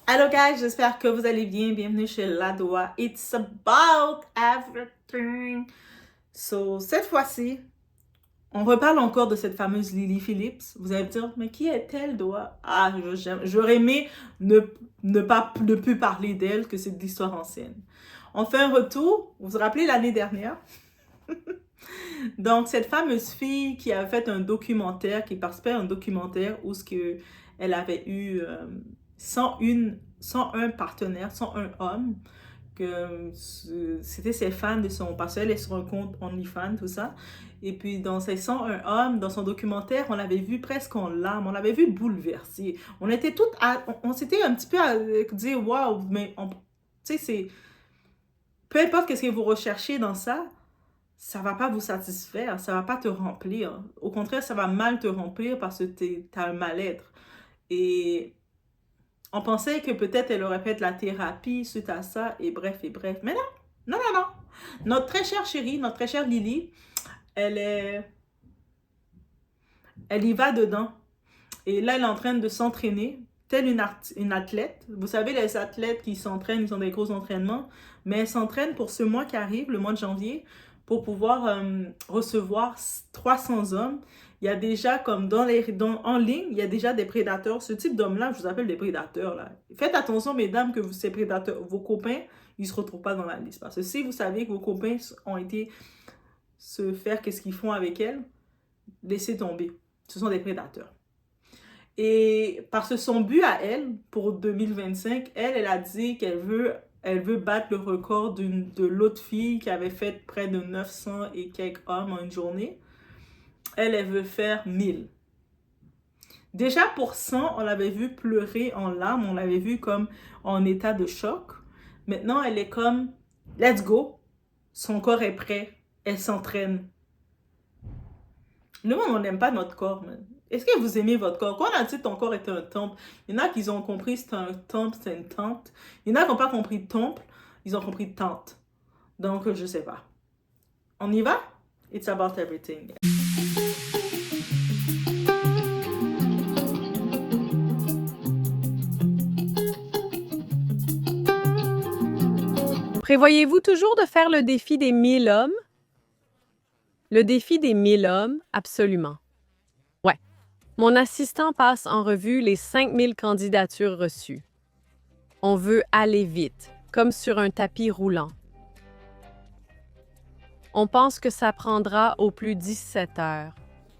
Hello guys, j'espère que vous allez bien. Bienvenue chez Ladoa. It's about everything. So, cette fois-ci, on reparle encore de cette fameuse Lily Phillips. Vous allez me dire, mais qui est-elle, Doa? Ah, j'aurais aimé ne plus parler d'elle, que c'est de l'histoire ancienne. On fait un retour. Vous vous rappelez l'année dernière? Donc, cette fameuse fille qui a fait un documentaire, qui participait à un documentaire où elle avait eu 101 partenaires, 101 hommes, que c'était ses fans de son, parce qu'elle est sur un compte OnlyFans, tout ça. Et puis, dans ces 101 hommes, dans son documentaire, on l'avait vu presque en larmes, on l'avait vu bouleversé. On était toutes, on s'était un petit peu à dire, waouh, mais tu sais, peu importe qu'est-ce que vous recherchez dans ça va pas vous satisfaire, ça va pas te remplir. Au contraire, ça va mal te remplir parce que t'as un mal-être. Et on pensait que peut-être elle aurait fait de la thérapie suite à ça, et bref, et bref. Mais non, non, non, non. Notre très chère chérie, notre très chère Lily, elle est, elle y va dedans. Et là, elle est en train de s'entraîner, telle une athlète. Vous savez, les athlètes qui s'entraînent, ils ont des gros entraînements, mais elle s'entraîne pour ce mois qui arrive, le mois de janvier, pour pouvoir recevoir 300 hommes. Il y a déjà, comme en ligne, il y a déjà des prédateurs. Ce type d'hommes-là, je vous appelle des prédateurs, là. Faites attention, mesdames, que ces prédateurs, vos copains, ils ne se retrouvent pas dans la liste. Parce que si vous savez que vos copains ont été se faire qu'est-ce qu'ils font avec elles, laissez tomber. Ce sont des prédateurs. Et parce que son but à elle, pour 2025, elle a dit elle veut battre le record de l'autre fille qui avait fait près de 900 et quelques hommes en une journée. Elle veut faire 1000. Déjà pour 100, on l'avait vu pleurer en larmes, on l'avait vu comme en état de choc. Maintenant, elle est comme, let's go. Son corps est prêt. Elle s'entraîne. Le monde, on n'aime pas notre corps, man. Est-ce que vous aimez votre corps? Quand on a dit que ton corps était un temple, il y en a qui ont compris c'est un temple, c'est une tente. Il y en a qui n'ont pas compris temple, ils ont compris tente. Donc, je sais pas. On y va? It's about everything. Prévoyez-vous toujours de faire le défi des 1000 hommes? Le défi des 1000 hommes, absolument. Ouais. Mon assistant passe en revue les 5000 candidatures reçues. On veut aller vite, comme sur un tapis roulant. On pense que ça prendra au plus 17 heures.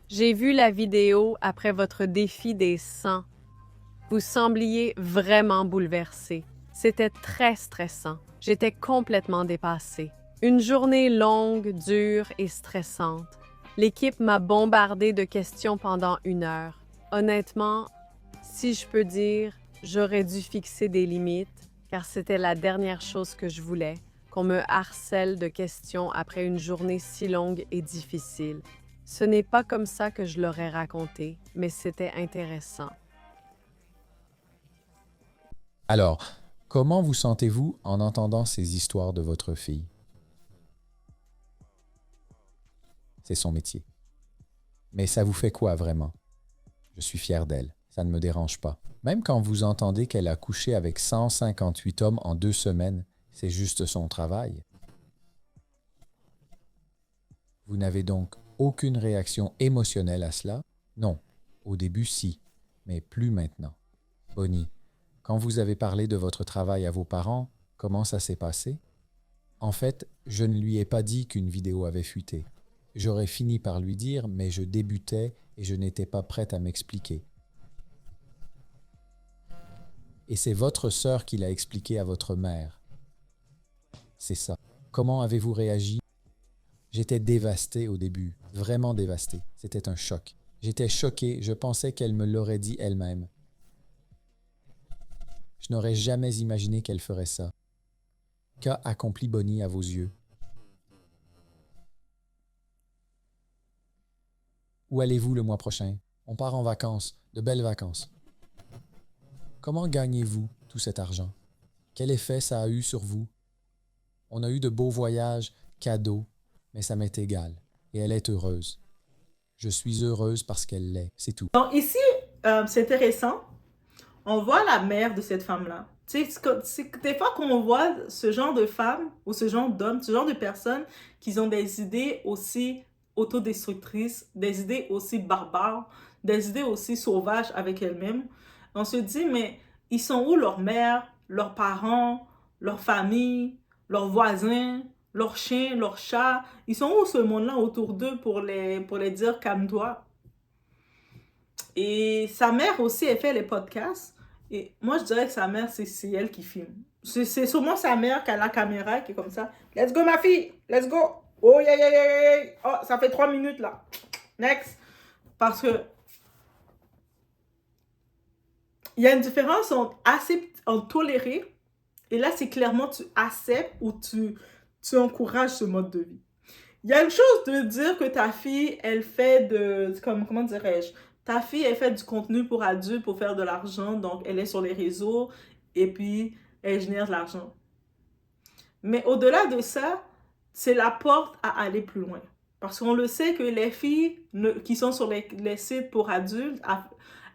J'ai vu la vidéo après votre défi des 100. Vous sembliez vraiment bouleversé. C'était très stressant. J'étais complètement dépassée. Une journée longue, dure et stressante. L'équipe m'a bombardé de questions pendant 1 heure. Honnêtement, si je peux dire, j'aurais dû fixer des limites, car c'était la dernière chose que je voulais, qu'on me harcèle de questions après une journée si longue et difficile. Ce n'est pas comme ça que je l'aurais raconté, mais c'était intéressant. Alors, comment vous sentez-vous en entendant ces histoires de votre fille? C'est son métier. Mais ça vous fait quoi vraiment? Je suis fier d'elle, ça ne me dérange pas. Même quand vous entendez qu'elle a couché avec 158 hommes en 2 semaines, c'est juste son travail. Vous n'avez donc aucune réaction émotionnelle à cela? Non, au début si, mais plus maintenant. Bonnie, quand vous avez parlé de votre travail à vos parents, comment ça s'est passé? En fait, je ne lui ai pas dit qu'une vidéo avait fuité. J'aurais fini par lui dire, mais je débutais et je n'étais pas prête à m'expliquer. Et c'est votre sœur qui l'a expliqué à votre mère. C'est ça. Comment avez-vous réagi? J'étais dévasté au début, vraiment dévasté. C'était un choc. J'étais choqué, je pensais qu'elle me l'aurait dit elle-même. Je n'aurais jamais imaginé qu'elle ferait ça. Qu'a accompli Bonnie à vos yeux? Où allez-vous le mois prochain? On part en vacances, de belles vacances. Comment gagnez-vous tout cet argent? Quel effet ça a eu sur vous? On a eu de beaux voyages, cadeaux, mais ça m'est égal. Et elle est heureuse. Je suis heureuse parce qu'elle l'est, c'est tout. Donc, ici, c'est intéressant. on voit la mère de cette femme-là. Tu sais, des fois qu'on voit ce genre de femme ou ce genre d'homme, ce genre de personnes qui ont des idées aussi autodestructrices, des idées aussi barbares, des idées aussi sauvages avec elles-mêmes, on se dit, mais ils sont où leur mère, leurs parents, leur famille, leurs voisins, leurs chiens, leurs chats? Ils sont où ce monde-là autour d'eux pour les dire calme-toi? Et sa mère aussi, elle fait les podcasts. Et moi, je dirais que sa mère, c'est elle qui filme. C'est sûrement sa mère qui a la caméra qui est comme ça. Let's go, ma fille! Let's go! Oh, yeah, yeah, yeah, yeah, yeah. Oh, ça fait 3 minutes là. Next. Parce que il y a une différence entre tolérer et là, c'est clairement tu acceptes ou tu encourages ce mode de vie. Il y a une chose de dire que ta fille, elle fait comment dirais-je, ta fille, elle fait du contenu pour adultes pour faire de l'argent, donc elle est sur les réseaux et puis elle génère de l'argent. Mais au-delà de ça, c'est la porte à aller plus loin. Parce qu'on le sait que les filles qui sont sur les sites pour adultes,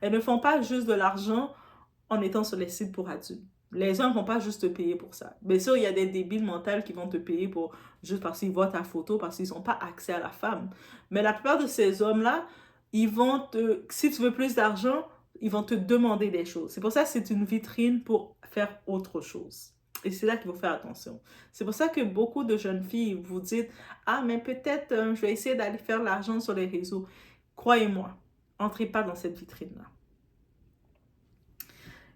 elles ne font pas juste de l'argent en étant sur les sites pour adultes. Les hommes ne vont pas juste te payer pour ça. Bien sûr, il y a des débiles mentaux qui vont te payer pour juste parce qu'ils voient ta photo, parce qu'ils n'ont pas accès à la femme. Mais la plupart de ces hommes-là, si tu veux plus d'argent, ils vont te demander des choses. C'est pour ça que c'est une vitrine pour faire autre chose. Et c'est là qu'il faut faire attention. C'est pour ça que beaucoup de jeunes filles vous dites, ah, mais peut-être je vais essayer d'aller faire l'argent sur les réseaux. Croyez-moi, entrez pas dans cette vitrine-là.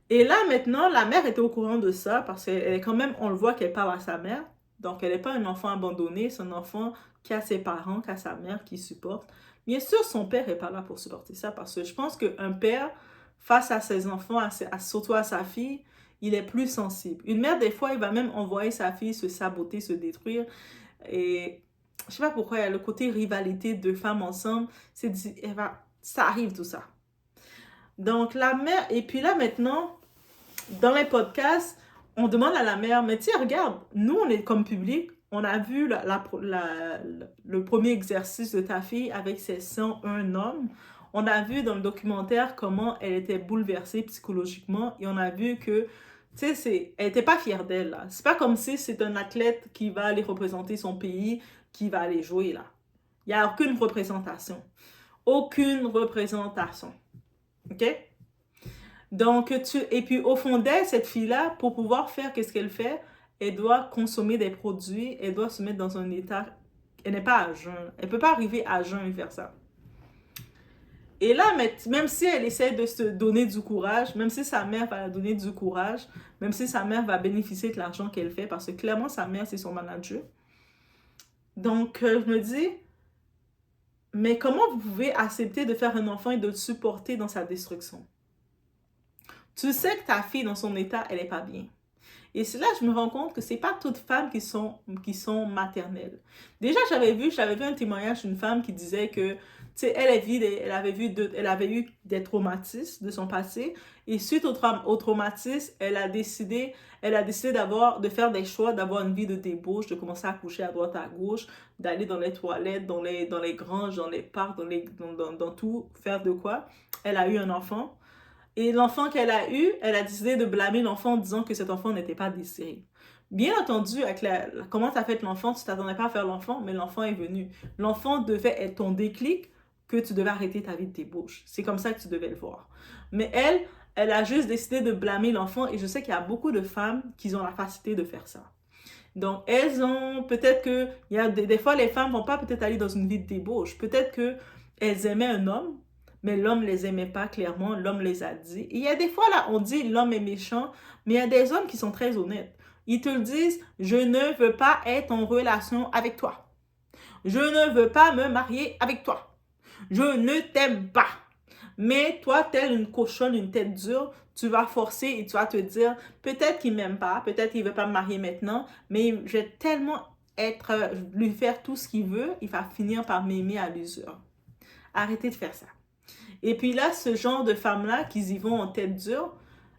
Et là, maintenant, la mère était au courant de ça parce qu'elle est quand même, on le voit qu'elle parle à sa mère. Donc, elle n'est pas un enfant abandonné, c'est un enfant qui a ses parents, qui a sa mère, qui supporte. Bien sûr, son père n'est pas là pour supporter ça parce que je pense qu'un père, face à ses enfants, surtout à sa fille, il est plus sensible. Une mère, des fois, il va même envoyer sa fille se saboter, se détruire. Et je sais pas pourquoi, il y a le côté rivalité de femmes ensemble. Ça arrive tout ça. Donc, la mère, et puis là, maintenant, dans les podcasts, on demande à la mère, mais tiens, regarde, nous, on est comme public, on a vu le premier exercice de ta fille avec ses 101 hommes. On a vu dans le documentaire comment elle était bouleversée psychologiquement et on a vu que, tu sais, elle n'était pas fière d'elle, là. C'est pas comme si c'est un athlète qui va aller représenter son pays, qui va aller jouer, là. Il n'y a aucune représentation. Aucune représentation. OK? Donc, et puis au fond d'elle, cette fille-là, pour pouvoir faire qu'est-ce qu'elle fait, elle doit consommer des produits, elle doit se mettre dans un état, elle n'est pas à jeun. Elle ne peut pas arriver à jeun et faire ça. Et là, même si elle essaie de se donner du courage, même si sa mère va la donner du courage, même si sa mère va bénéficier de l'argent qu'elle fait, parce que clairement, sa mère, c'est son manager. Donc, je me dis, mais comment vous pouvez accepter de faire un enfant et de le supporter dans sa destruction? Tu sais que ta fille, dans son état, elle n'est pas bien. Et c'est là que je me rends compte que ce n'est pas toutes femmes qui sont maternelles. Déjà, j'avais vu un témoignage d'une femme qui disait que, tu sais, elle avait eu des traumatismes de son passé. Et suite au traumatisme, elle a décidé de faire des choix, d'avoir une vie de débauche, de commencer à coucher à droite, à gauche, d'aller dans les toilettes, dans les granges, dans les parcs, dans tout, faire de quoi. Elle a eu un enfant. Et l'enfant qu'elle a eu, elle a décidé de blâmer l'enfant en disant que cet enfant n'était pas désiré. Bien entendu, avec comment tu as fait l'enfant, tu ne t'attendais pas à faire l'enfant, mais l'enfant est venu. L'enfant devait être ton déclic que tu devais arrêter ta vie de débauche. C'est comme ça que tu devais le voir. Mais elle a juste décidé de blâmer l'enfant et je sais qu'il y a beaucoup de femmes qui ont la facilité de faire ça. Donc, elles ont, peut-être que, il y a des fois, les femmes ne vont pas peut-être aller dans une vie de débauche. Peut-être qu'elles aimaient un homme, mais l'homme ne les aimait pas clairement, l'homme les a dit. Et il y a des fois, là, on dit l'homme est méchant, mais il y a des hommes qui sont très honnêtes. Ils te le disent, je ne veux pas être en relation avec toi. Je ne veux pas me marier avec toi. Je ne t'aime pas. Mais toi, telle une cochonne, une tête dure, tu vas forcer et tu vas te dire, peut-être qu'il ne m'aime pas, peut-être qu'il ne veut pas me marier maintenant, mais je vais tellement lui faire tout ce qu'il veut, il va finir par m'aimer à l'usure. Arrêtez de faire ça. Et puis là, ce genre de femmes-là, qui y vont en tête dure,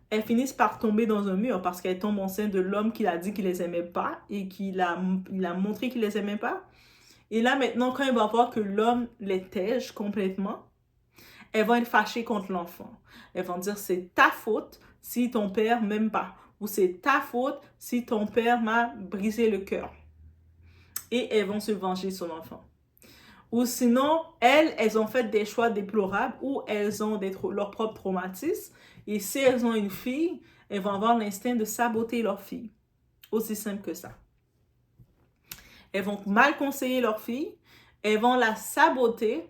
elles finissent par tomber dans un mur parce qu'elles tombent enceinte de l'homme qui a dit qu'il les aimait pas et il a montré qu'il les aimait pas. Et là, maintenant, quand elle va voir que l'homme les tège complètement, elles vont être fâchées contre l'enfant. Elles vont dire, c'est ta faute si ton père m'aime pas. Ou c'est ta faute si ton père m'a brisé le cœur. Et elles vont se venger sur l'enfant. Ou sinon, elles ont fait des choix déplorables ou elles ont leur propre traumatisme. Et si elles ont une fille, elles vont avoir l'instinct de saboter leur fille. Aussi simple que ça. Elles vont mal conseiller leur fille. Elles vont la saboter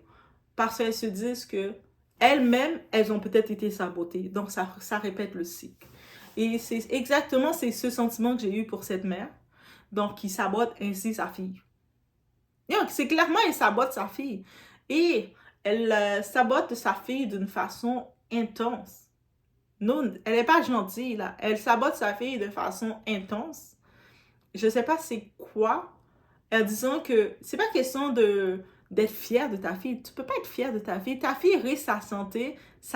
parce qu'elles se disent que elles-mêmes, elles ont peut-être été sabotées. Donc, ça répète le cycle. Et c'est exactement ce sentiment que j'ai eu pour cette mère. Donc, qui sabote ainsi sa fille. C'est clairement, elle sabote sa fille. Et elle sabote sa fille d'une façon intense. Non, elle n'est pas gentille, là. Elle sabote sa fille de façon intense. Je ne sais pas c'est quoi. Disons que c'est pas question d'être fière de ta fille. Tu peux pas être fière de ta fille. Ta fille risque sa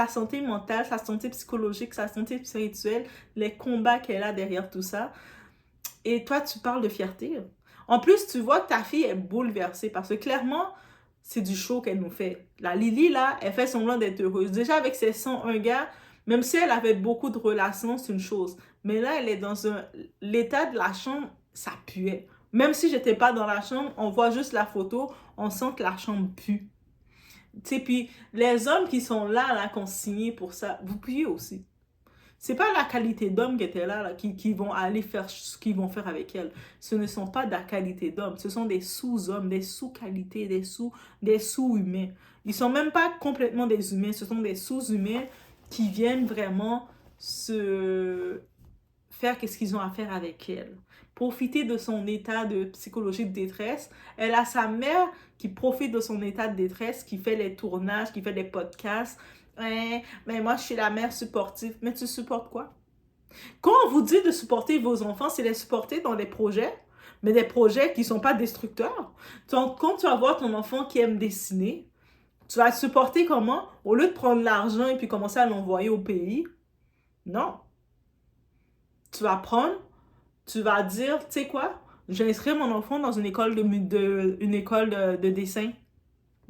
santé mentale, sa santé psychologique, sa santé spirituelle, les combats qu'elle a derrière tout ça. Et toi, tu parles de fierté. En plus, tu vois que ta fille est bouleversée parce que clairement, c'est du show qu'elle nous fait. La Lily, là, elle fait semblant d'être heureuse. Déjà, avec ses 101 gars, même si elle avait beaucoup de relations, c'est une chose. Mais là, elle est dans l'état de la chambre, ça puait. Même si j'étais pas dans la chambre, on voit juste la photo, on sent que la chambre pue. Tu sais, puis les hommes qui sont là, qui ont signé pour ça, vous puez aussi. C'est pas la qualité d'homme qui était là, qui vont aller faire ce qu'ils vont faire avec elle. Ce ne sont pas de la qualité d'homme. Ce sont des sous-hommes, des sous-qualités, des sous-humains. Ils sont même pas complètement des humains. Ce sont des sous-humains qui viennent vraiment se faire qu'est-ce qu'ils ont à faire avec elle. Profiter de son état de psychologie de détresse. Elle a sa mère qui profite de son état de détresse, qui fait les tournages, qui fait des podcasts. Mais moi, je suis la mère supportive. Mais tu supportes quoi? Quand on vous dit de supporter vos enfants, c'est les supporter dans des projets, mais des projets qui ne sont pas destructeurs. Donc, quand tu vas voir ton enfant qui aime dessiner, tu vas le supporter comment? Au lieu de prendre l'argent et puis commencer à l'envoyer au pays, non. Tu vas prendre, tu vas dire, tu sais quoi? J'inscris mon enfant dans une école de dessin.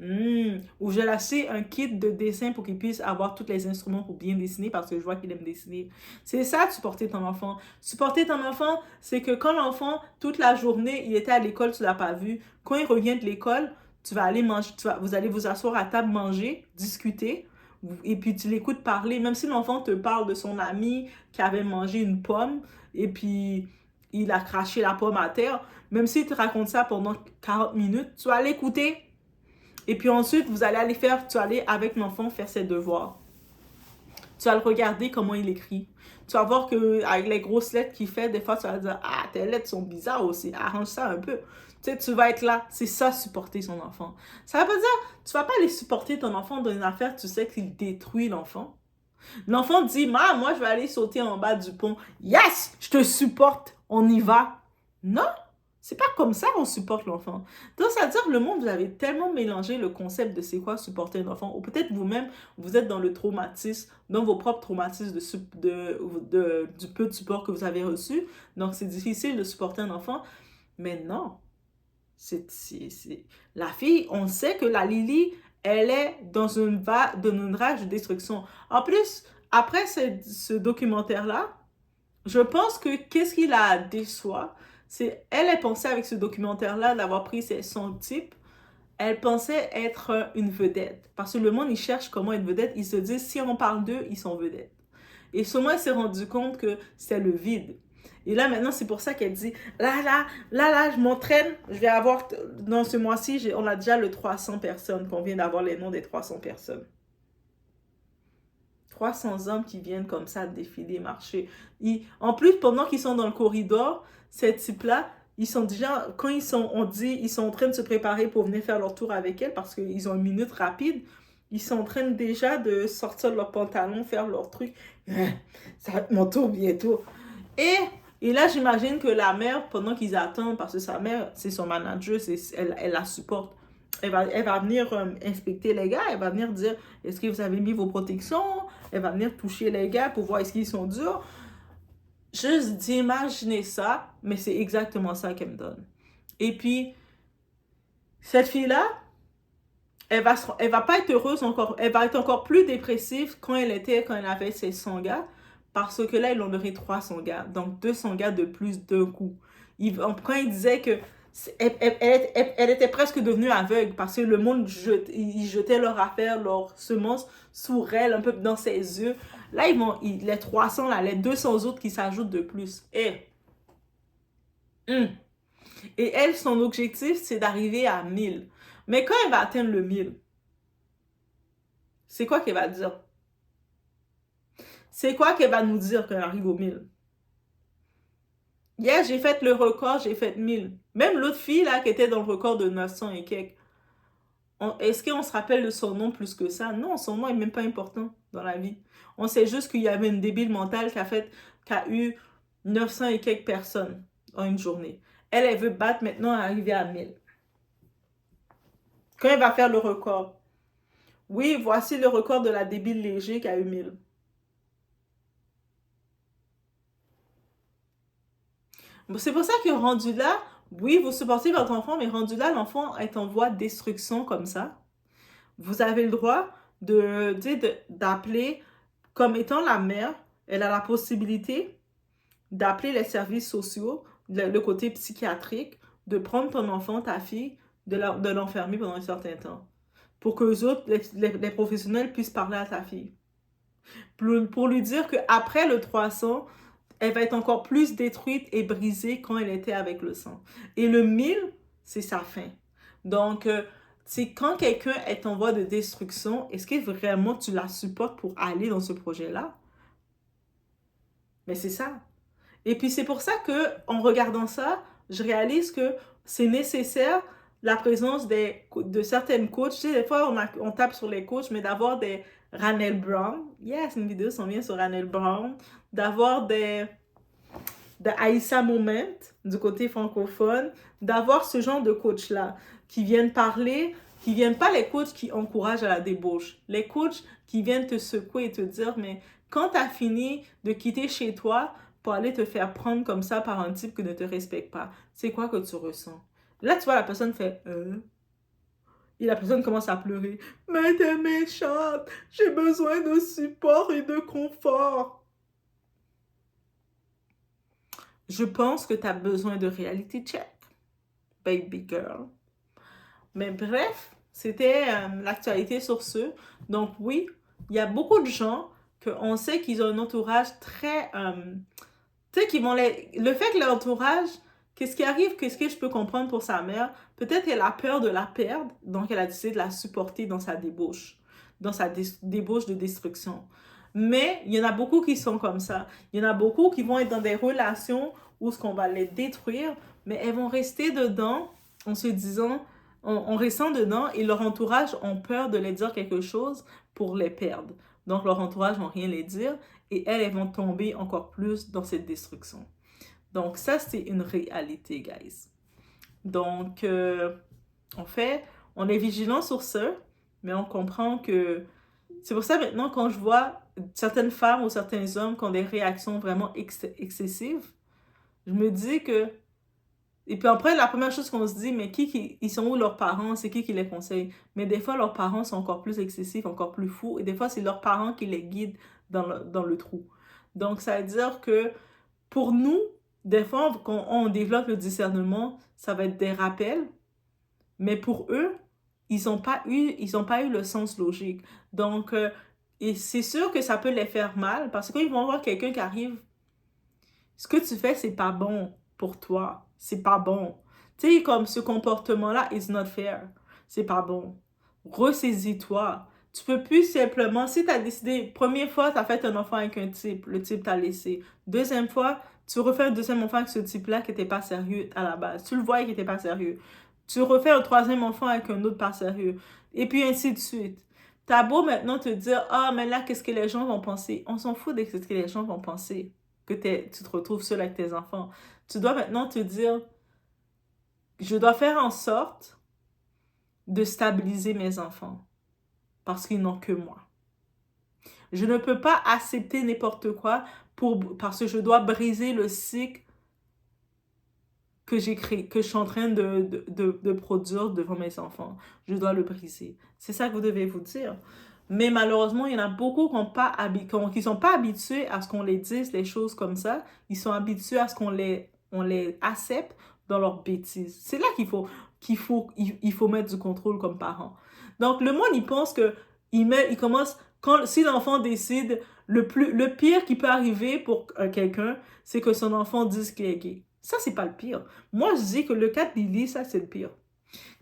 Ou je vais lâcher un kit de dessin pour qu'il puisse avoir tous les instruments pour bien dessiner parce que je vois qu'il aime dessiner. C'est ça, supporter ton enfant. Supporter ton enfant, c'est que quand l'enfant, toute la journée, il était à l'école, tu ne l'as pas vu. Quand il revient de l'école, tu vas aller manger, vous allez vous asseoir à table, manger, discuter, et puis tu l'écoutes parler. Même si l'enfant te parle de son ami qui avait mangé une pomme, et puis il a craché la pomme à terre, même s'il te raconte ça pendant 40 minutes, tu vas l'écouter. Et puis ensuite, tu vas aller avec l'enfant faire ses devoirs. Tu vas le regarder comment il écrit. Tu vas voir qu'avec les grosses lettres qu'il fait, des fois, tu vas dire, ah, tes lettres sont bizarres aussi, arrange ça un peu. Tu sais, tu vas être là. C'est ça, supporter son enfant. Ça veut pas dire, tu vas pas aller supporter ton enfant dans une affaire, tu sais qu'il détruit l'enfant. L'enfant dit, moi, je vais aller sauter en bas du pont. Yes, je te supporte, on y va. Non. C'est pas comme ça qu'on supporte l'enfant. Donc, ça veut dire que le monde, vous avez tellement mélangé le concept de c'est quoi supporter un enfant. Ou peut-être vous-même, vous êtes dans le traumatisme, dans vos propres traumatismes du peu de support que vous avez reçu. Donc, c'est difficile de supporter un enfant. Mais non. La fille, on sait que la Lily, elle est dans une rage de destruction. En plus, après ce documentaire-là, je pense que qu'est-ce qui la déçoit, elle pensait avec ce documentaire-là d'avoir pris son type, elle pensait être une vedette. Parce que le monde, il cherche comment être vedette. Ils se disent, si on parle d'eux, ils sont vedettes. Et seulement, elle s'est rendu compte que c'est le vide. Et là, maintenant, c'est pour ça qu'elle dit, là, je m'entraîne. Je vais avoir, dans ce mois-ci, on a déjà le 300 personnes, qu'on vient d'avoir les noms des 300 personnes. 300 hommes qui viennent comme ça défiler, marcher. En plus, pendant qu'ils sont dans le corridor, ces types-là, ils sont déjà, quand ils sont en train de se préparer pour venir faire leur tour avec elle parce qu'ils ont une minute rapide, ils sont en train déjà de sortir leurs pantalons, faire leur truc. Ça va être mon tour bientôt. Et là, j'imagine que la mère, pendant qu'ils attendent, parce que sa mère, c'est son manager, elle la supporte. Elle va venir inspecter les gars, elle va venir dire, est-ce que vous avez mis vos protections? Elle va venir toucher les gars pour voir est-ce qu'ils sont durs. Juste d'imaginer ça, mais c'est exactement ça qu'elle me donne. Et puis, cette fille-là, elle va pas être heureuse encore. Elle va être encore plus dépressive quand elle avait ses 100 gars. Parce que là, ils en aurait 300 gars. Donc, 200 gars de plus d'un coup. Quand il disait que elle était presque devenue aveugle parce que le monde ils jetaient leurs affaires, leurs semences sur elle, un peu dans ses yeux. Là, les 300, là, les 200 autres qui s'ajoutent de plus. Et elle, son objectif, c'est d'arriver à 1000. Mais quand elle va atteindre le 1000, c'est quoi qu'elle va dire? C'est quoi qu'elle va nous dire quand elle arrive au 1000? Hier, j'ai fait le record, j'ai fait 1000. Même l'autre fille, là, qui était dans le record de 900 et quelques. Est-ce qu'on se rappelle de son nom plus que ça? Non, son nom est même pas important dans la vie. On sait juste qu'il y avait une débile mentale qui a eu 900 et quelques personnes en une journée. Elle veut battre maintenant arriver à 1000. Quand elle va faire le record? Oui, voici le record de la débile léger qui a eu 1000. C'est pour ça que rendu là, oui, vous supportez votre enfant, mais rendu là, l'enfant est en voie de destruction comme ça. Vous avez le droit d'appeler comme étant la mère. Elle a la possibilité d'appeler les services sociaux, le côté psychiatrique, de prendre ton enfant, ta fille, de l'enfermer pendant un certain temps. Pour que les autres, les professionnels puissent parler à ta fille. Pour lui dire qu'après le 300, elle va être encore plus détruite et brisée quand elle était avec le sang. Et le 1000, c'est sa fin. Donc, c'est quand quelqu'un est en voie de destruction, est-ce que vraiment tu la supportes pour aller dans ce projet-là? Mais c'est ça. Et puis, c'est pour ça que, en regardant ça, je réalise que c'est nécessaire la présence de certaines coachs. Tu sais, des fois, on tape sur les coachs, mais d'avoir des Ranel Brown. Yes, une vidéo s'en vient sur Ranel Brown. D'avoir de Aïssa Moment du côté francophone, d'avoir ce genre de coach-là qui viennent parler, qui viennent pas les coachs qui encouragent à la débauche, les coachs qui viennent te secouer et te dire, mais quand tu as fini de quitter chez toi pour aller te faire prendre comme ça par un type qui ne te respecte pas, c'est quoi que tu ressens? Là, tu vois, la personne fait et la personne commence à pleurer. Mais t'es méchante, j'ai besoin de support et de confort. Je pense que tu as besoin de reality check, baby girl. Mais bref, c'était l'actualité sur ce. Donc oui, il y a beaucoup de gens qu'on sait qu'ils ont un entourage très... tu sais, qui vont le fait que l'entourage, qu'est-ce qui arrive, qu'est-ce que je peux comprendre pour sa mère? Peut-être qu'elle a peur de la perdre, donc elle a décidé de la supporter dans sa débauche, dans sa débauche de destruction. Mais il y en a beaucoup qui sont comme ça. Il y en a beaucoup qui vont être dans des relations où ce qu'on va les détruire, mais elles vont rester dedans en se disant, en restant dedans, et leur entourage ont peur de les dire quelque chose pour les perdre. Donc leur entourage ne vont rien les dire et elles vont tomber encore plus dans cette destruction. Donc ça, c'est une réalité, guys. Donc, en fait, on est vigilant sur ça, mais on comprend que... C'est pour ça maintenant, quand je vois certaines femmes ou certains hommes qui ont des réactions vraiment excessives, je me dis que... Et puis après, la première chose qu'on se dit, mais ils sont où leurs parents? C'est qui les conseille? Mais des fois, leurs parents sont encore plus excessifs, encore plus fous. Et des fois, c'est leurs parents qui les guident dans le trou. Donc, ça veut dire que pour nous, des fois, quand on développe le discernement, ça va être des rappels. Mais pour eux, ils n'ont pas eu le sens logique. Donc, et c'est sûr que ça peut les faire mal parce qu'ils vont voir quelqu'un qui arrive. Ce que tu fais, c'est pas bon pour toi. C'est pas bon. Tu sais, comme ce comportement-là is not fair. C'est pas bon. Ressaisis-toi. Tu peux plus simplement, si tu as décidé, première fois, tu as fait un enfant avec un type, le type t'a laissé. Deuxième fois, tu refais un deuxième enfant avec ce type-là qui n'était pas sérieux à la base. Tu le vois qu'il n'était pas sérieux. Tu refais un troisième enfant avec un autre pas sérieux. Et puis ainsi de suite. T'as beau maintenant te dire, ah, mais là, qu'est-ce que les gens vont penser? On s'en fout de ce que les gens vont penser. Que tu te retrouves seul avec tes enfants. Tu dois maintenant te dire, je dois faire en sorte de stabiliser mes enfants parce qu'ils n'ont que moi. Je ne peux pas accepter n'importe quoi parce que je dois briser le cycle que j'ai créé, que je suis en train de produire devant mes enfants. Je dois le briser. C'est ça que vous devez vous dire. Mais malheureusement, il y en a beaucoup qui sont pas habitués à ce qu'on les dise les choses comme ça. Ils sont habitués à ce on les accepte dans leurs bêtises. C'est là il faut mettre du contrôle comme parent. Donc, le monde, il pense que il commence, si l'enfant décide, le pire qui peut arriver pour quelqu'un, c'est que son enfant dise qu'il est gay. Ça, c'est pas le pire. Moi, je dis que le cas de Lily, ça, c'est le pire.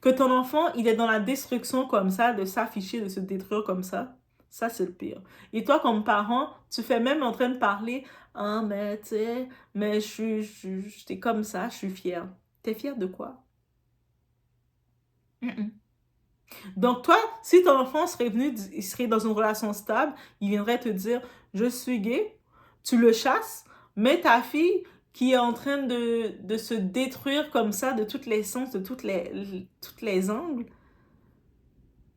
Que ton enfant, il est dans la destruction comme ça, de s'afficher, de se détruire comme ça, c'est le pire. Et toi, comme parent, tu fais même en train de parler, ah, mais tu sais, mais j'étais comme ça, je suis fière. T'es fière de quoi? Mm-mm. Donc toi, si ton enfant serait venu, il serait dans une relation stable, il viendrait te dire, je suis gay, tu le chasses, mais ta fille qui est en train de se détruire comme ça, de toutes les sens, de toutes les angles,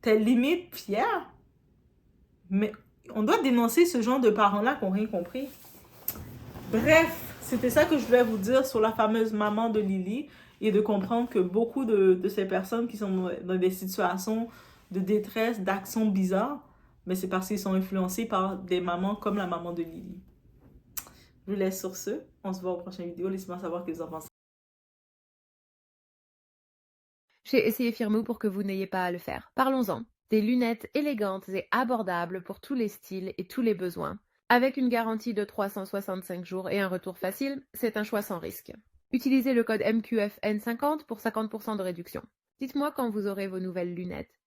t'es limite fière. Mais on doit dénoncer ce genre de parents-là qui n'ont rien compris. Bref, c'était ça que je voulais vous dire sur la fameuse maman de Lily et de comprendre que beaucoup de ces personnes qui sont dans des situations de détresse, d'actions bizarres, mais c'est parce qu'ils sont influencés par des mamans comme la maman de Lily. Je vous laisse sur ce. On se voit aux prochaines vidéos. Laissez-moi savoir ce que vous en pensez. J'ai essayé Firmoo pour que vous n'ayez pas à le faire. Parlons-en. Des lunettes élégantes et abordables pour tous les styles et tous les besoins. Avec une garantie de 365 jours et un retour facile, c'est un choix sans risque. Utilisez le code MQFN50 pour 50% de réduction. Dites-moi quand vous aurez vos nouvelles lunettes.